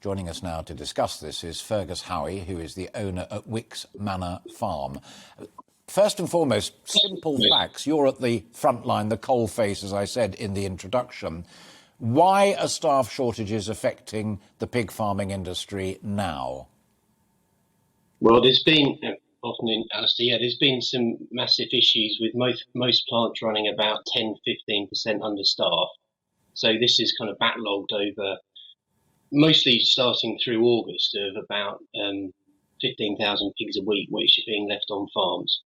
Joining us now to discuss this is Fergus Howie, who is the owner at Wicks Manor Farm. First and foremost, simple facts. You're at the front line, the coalface, as I said in the introduction. Why are staff shortages affecting the pig farming industry now? Well, there's been, Alistair, there's been some massive issues with most plants running about 10-15% understaffed. So this is kind of backlogged over, mostly starting through August, of about 15,000 pigs a week, which are being left on farms.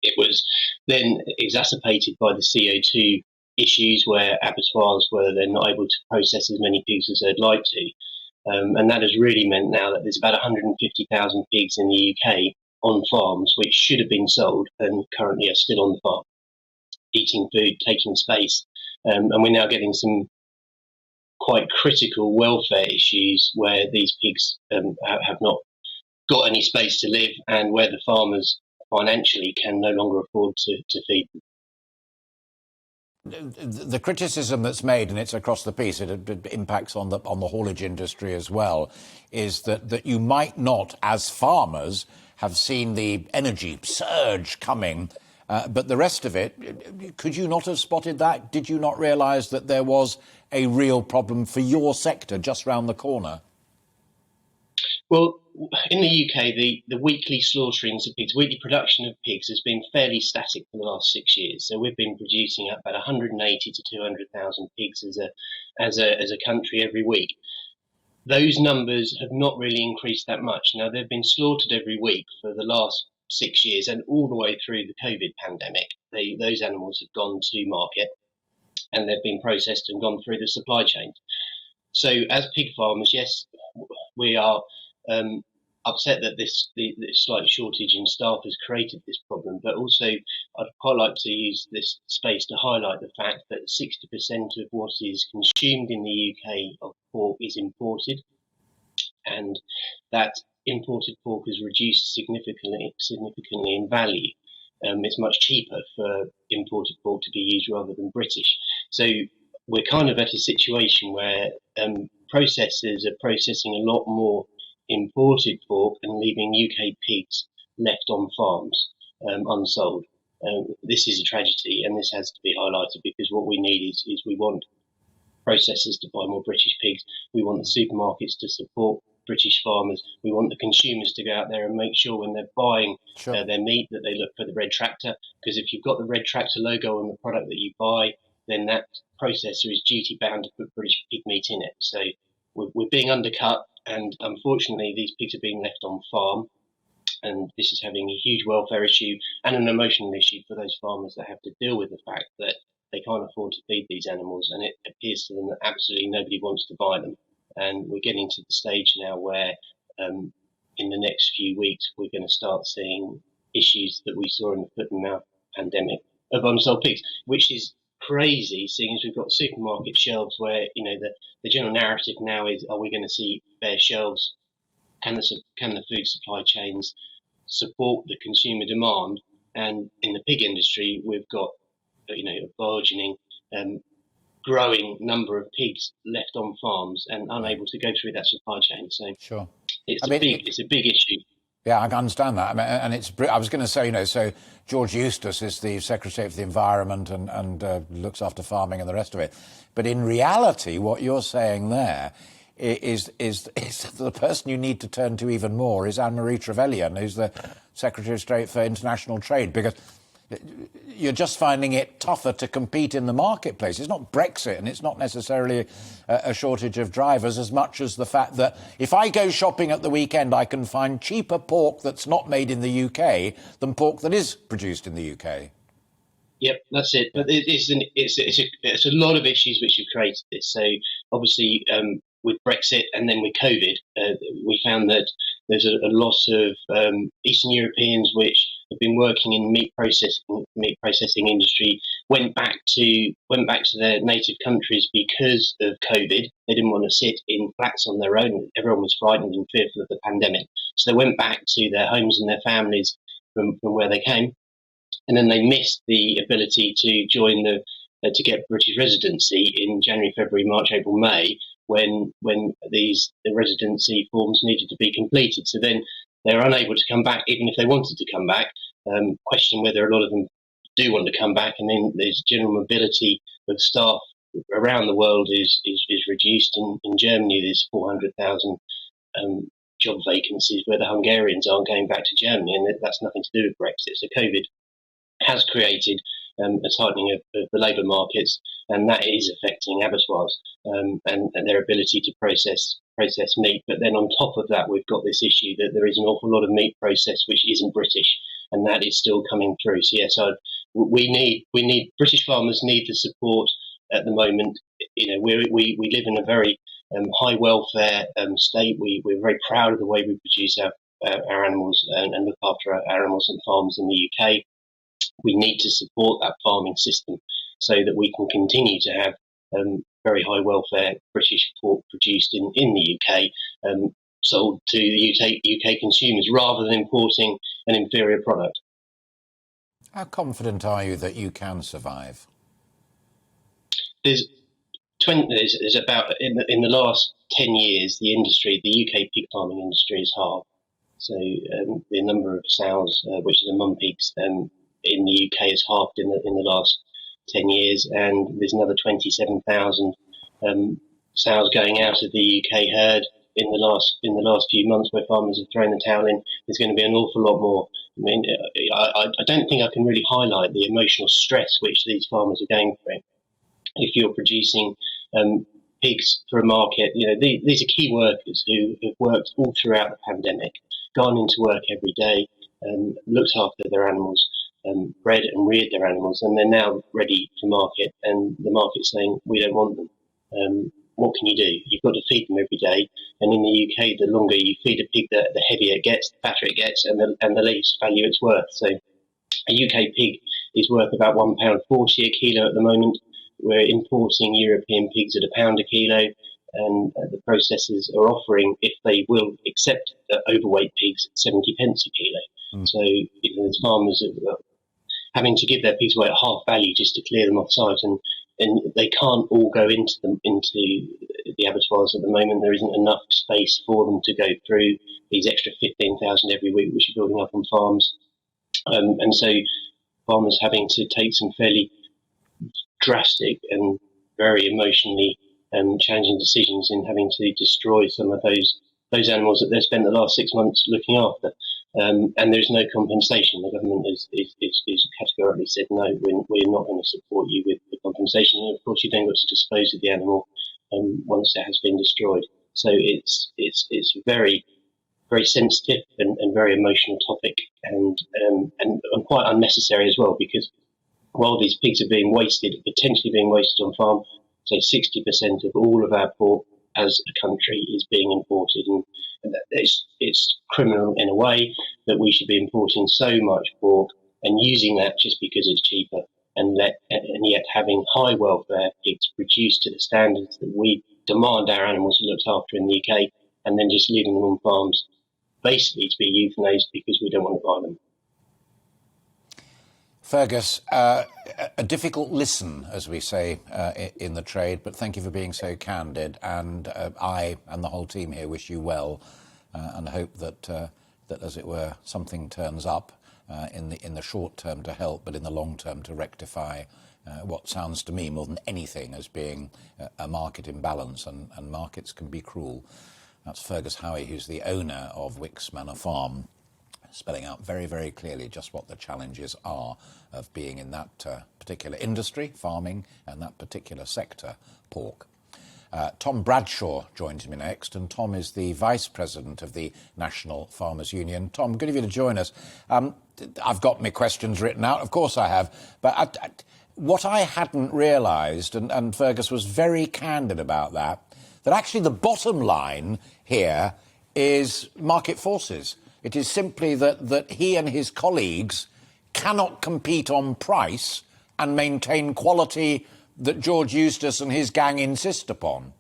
It was then exacerbated by the CO2 issues, where abattoirs were then not able to process as many pigs as they'd like to. And that has really meant now that there's about 150,000 pigs in the UK on farms, which should have been sold and currently are still on the farm, eating food, taking space. And we're now getting some quite critical welfare issues where these pigs have not got any space to live, and where the farmers financially can no longer afford to feed them. The criticism that's made, and it's across the piece, it impacts on the haulage industry as well, is that you might not, as farmers, have seen the energy surge coming, but the rest of it, could you not have spotted that? Did you not realise that there was a real problem for your sector just round the corner? Well, in the UK, the weekly slaughterings of pigs, weekly production of pigs has been fairly static for the last 6 years. So we've been producing about 180 to 200,000 pigs as a country every week. Those numbers have not really increased that much. Now, they've been slaughtered every week for the last 6 years, and all the way through the COVID pandemic. Those animals have gone to market, and they've been processed and gone through the supply chain. So as pig farmers, yes, we are upset that this slight shortage in staff has created this problem, but also I'd quite like to use this space to highlight the fact that 60% of what is consumed in the UK of pork is imported, and that imported pork has reduced significantly in value. It's much cheaper for imported pork to be used rather than British. So we're kind of at a situation where processors are processing a lot more imported pork and leaving UK pigs left on farms unsold. This is a tragedy, and this has to be highlighted, because what we need is we want processors to buy more British pigs. We want the supermarkets to support British farmers. We want the consumers to go out there and make sure when they're buying their meat that they look for the red tractor, because if you've got the red tractor logo on the product that you buy, then that processor is duty bound to put British pig meat in it. So we're being undercut, and unfortunately these pigs are being left on farm, and this is having a huge welfare issue and an emotional issue for those farmers that have to deal with the fact that they can't afford to feed these animals, and it appears to them that absolutely nobody wants to buy them. And we're getting to the stage now where in the next few weeks we're going to start seeing issues that we saw in the foot and mouth pandemic of unsold pigs, which is crazy, seeing as we've got supermarket shelves where, you know, the general narrative now is, are we going to see bare shelves? Can the food supply chains support the consumer demand? And in the pig industry, we've got, you know, a burgeoning growing number of pigs left on farms and unable to go through that supply chain. So sure, it's a big issue. Yeah, I can understand that. I mean, and I was going to say, you know, so George Eustace is the Secretary for the Environment and looks after farming and the rest of it. But in reality, what you're saying there is the person you need to turn to even more is Anne-Marie Trevelyan, who's the Secretary of State for International Trade, because you're just finding it tougher to compete in the marketplace. It's not Brexit, and it's not necessarily a shortage of drivers as much as the fact that if I go shopping at the weekend, I can find cheaper pork that's not made in the UK than pork that is produced in the UK. Yep, that's it. But it's a lot of issues which have created this. So obviously with Brexit and then with COVID, we found that there's a loss of Eastern Europeans which have been working in meat processing industry, went back to their native countries because of COVID. They didn't want to sit in flats on their own. Everyone was frightened and fearful of the pandemic, so they went back to their homes and their families from where they came, and then they missed the ability to join to get British residency in January, February, March, April, May, when the residency forms needed to be completed. So then they were unable to come back, even if they wanted to come back. Question whether a lot of them do want to come back, and then there's general mobility of staff around the world is reduced. In Germany, there's 400,000 job vacancies where the Hungarians aren't going back to Germany, and that's nothing to do with Brexit. So COVID has created a tightening of the labour markets, and that is affecting abattoirs and their ability to process meat. But then on top of that, we've got this issue that there is an awful lot of meat processed which isn't British, and that is still coming through. So yes, we need British farmers need the support at the moment. We live in a very high welfare state. We're very proud of the way we produce our animals and look after our animals and farms in the UK. We need to support that farming system so that we can continue to have very high welfare British pork produced in the UK, sold to the UK consumers rather than importing an inferior product. How confident are you that you can survive? There's about in the last 10 years, the UK pig farming industry is halved. So the number of sows, which are the mum pigs, in the UK has halved in the last 10 years, and there's another 27,000 sows going out of the UK herd in the last few months, where farmers have thrown the towel in. There's going to be an awful lot more. I mean, I don't think I can really highlight the emotional stress which these farmers are going through. If you're producing pigs for a market, these are key workers who have worked all throughout the pandemic, gone into work every day, looked after their animals, bred and reared their animals, and they're now ready for market, and the market's saying, we don't want them. What can you do? You've got to feed them every day, and in the UK, the longer you feed a pig, the heavier it gets, the fatter it gets, and the less value it's worth. So a UK pig is worth about £1.40 a kilo at the moment. We're importing European pigs at £1 a kilo, and the processors are offering, if they will accept overweight pigs, 70 pence a kilo. So there's farmers having to give their pigs away at half value just to clear them off site, and they can't all go into the abattoirs at the moment. There isn't enough space for them to go through these extra 15,000 every week which are building up on farms, and so farmers having to take some fairly drastic and very emotionally challenging decisions in having to destroy some of those animals that they've spent the last 6 months looking after. And there's no compensation. The government is categorically said, no, we're not going to support you with the compensation. And of course, you then got to dispose of the animal once it has been destroyed. So it's very, very sensitive and very emotional topic, and quite unnecessary as well, because while these pigs are being wasted, potentially being wasted on farm, say 60% of all of our pork as a country is being imported, and it's criminal in a way that we should be importing so much pork and using that just because it's cheaper, and yet having high welfare pigs produced to the standards that we demand our animals are looked after in the UK, and then just leaving them on farms basically to be euthanized because we don't want to buy them. Fergus, a difficult listen, as we say in the trade, but thank you for being so candid, and I and the whole team here wish you well, and hope that, as it were, something turns up in the short term to help, but in the long term to rectify what sounds to me more than anything as being a market imbalance, and markets can be cruel. That's Fergus Howie, who's the owner of Wicks Manor Farm, spelling out very, very clearly just what the challenges are of being in that particular industry, farming, and that particular sector, pork. Tom Bradshaw joins me next, and Tom is the Vice President of the National Farmers Union. Tom, good of you to join us. I've got my questions written out, of course I have, but what I hadn't realised, and Fergus was very candid about that actually the bottom line here is market forces. It is simply that he and his colleagues cannot compete on price and maintain quality that George Eustace and his gang insist upon.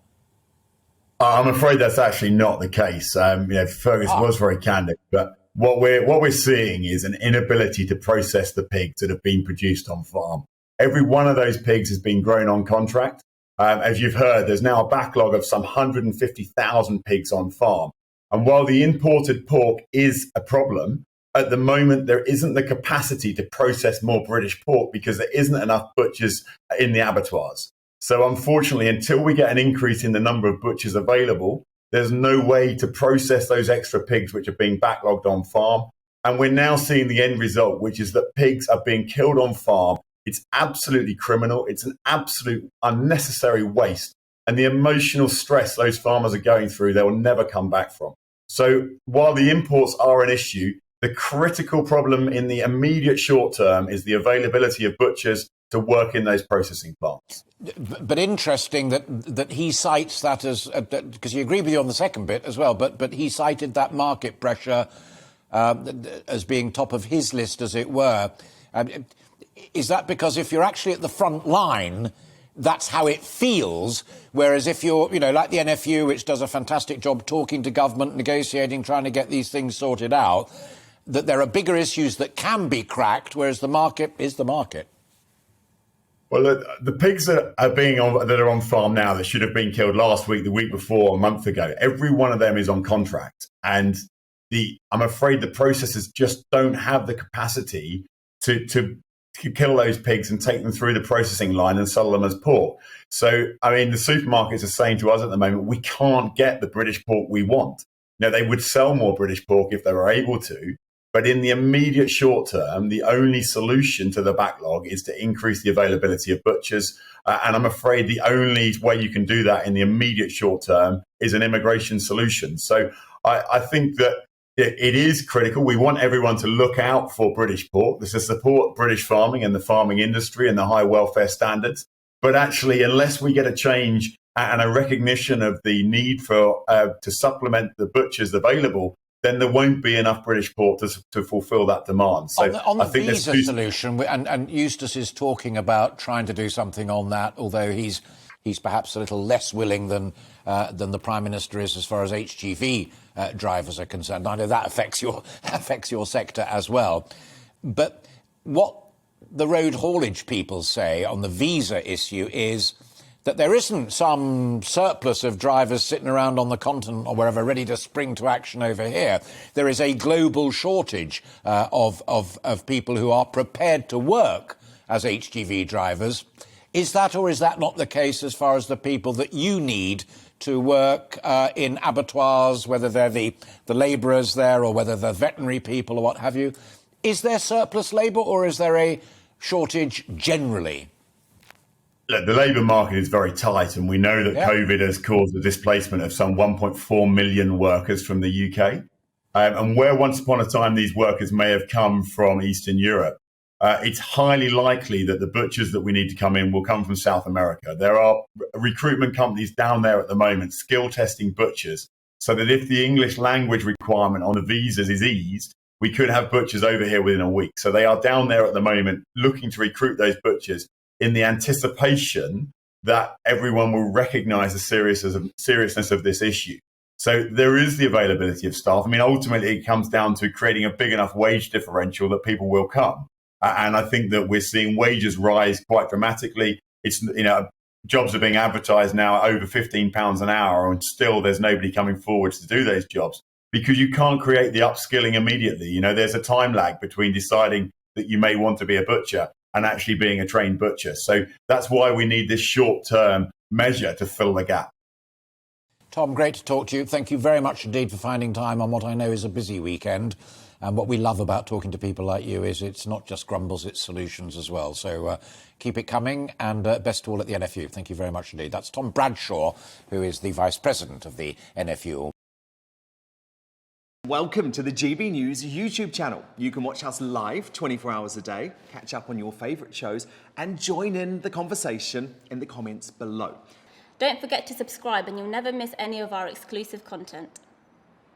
I'm afraid that's actually not the case. Fergus was very candid, but what we're seeing is an inability to process the pigs that have been produced on farm. Every one of those pigs has been grown on contract. As you've heard, there's now a backlog of some 150,000 pigs on farm. And while the imported pork is a problem, at the moment there isn't the capacity to process more British pork because there isn't enough butchers in the abattoirs. So unfortunately, until we get an increase in the number of butchers available, there's no way to process those extra pigs which are being backlogged on farm. And we're now seeing the end result, which is that pigs are being killed on farm. It's absolutely criminal. It's an absolute unnecessary waste. And the emotional stress those farmers are going through, they will never come back from. So while the imports are an issue, the critical problem in the immediate short term is the availability of butchers to work in those processing plants. But interesting that he cites that as, because he agreed with you on the second bit as well, but he cited that market pressure as being top of his list, as it were. Is that because if you're actually at the front line, that's how it feels, whereas if you're, like the NFU, which does a fantastic job talking to government, negotiating, trying to get these things sorted out, that there are bigger issues that can be cracked, whereas the market is the market? Well, the pigs that are on farm now that should have been killed last week, the week before, a month ago, every one of them is on contract. And I'm afraid the processors just don't have the capacity to kill those pigs and take them through the processing line and sell them as pork. So, I mean, the supermarkets are saying to us at the moment, we can't get the British pork we want. They would sell more British pork if they were able to. But in the immediate short term, the only solution to the backlog is to increase the availability of butchers. And I'm afraid the only way you can do that in the immediate short term is an immigration solution. So I think that it is critical. We want everyone to look out for British pork. This is support British farming and the farming industry and the high welfare standards. But actually, unless we get a change and a recognition of the need for to supplement the butchers available, then there won't be enough British pork to fulfil that demand. So on the visa solution, and Eustace is talking about trying to do something on that, although he's perhaps a little less willing than the Prime Minister is as far as HGV drivers are concerned. I know that affects your sector as well. But what the road haulage people say on the visa issue is that there isn't some surplus of drivers sitting around on the continent or wherever ready to spring to action over here. There is a global shortage of people who are prepared to work as HGV drivers. Is that or is that not the case as far as the people that you need to work in abattoirs, whether they're the labourers there or whether they're veterinary people or what have you? Is there surplus labour or is there a shortage generally? Look, the labour market is very tight, and we know that COVID has caused the displacement of some 1.4 million workers from the UK. And where once upon a time these workers may have come from Eastern Europe, it's highly likely that the butchers that we need to come in will come from South America. There are recruitment companies down there at the moment, skill testing butchers, so that if the English language requirement on the visas is eased, we could have butchers over here within a week. So they are down there at the moment looking to recruit those butchers in the anticipation that everyone will recognise the seriousness of this issue. So there is the availability of staff. I mean, ultimately, it comes down to creating a big enough wage differential that people will come. And I think that we're seeing wages rise quite dramatically. It's, jobs are being advertised now at over £15 an hour, and still there's nobody coming forward to do those jobs because you can't create the upskilling immediately. There's a time lag between deciding that you may want to be a butcher and actually being a trained butcher. So that's why we need this short-term measure to fill the gap. Tom, great to talk to you. Thank you very much indeed for finding time on what I know is a busy weekend. And what we love about talking to people like you is it's not just grumbles, it's solutions as well. So keep it coming, and best to all at the NFU. Thank you very much indeed. That's Tom Bradshaw, who is the Vice President of the NFU. Welcome to the GB News YouTube channel. You can watch us live 24 hours a day, catch up on your favourite shows and join in the conversation in the comments below. Don't forget to subscribe and you'll never miss any of our exclusive content.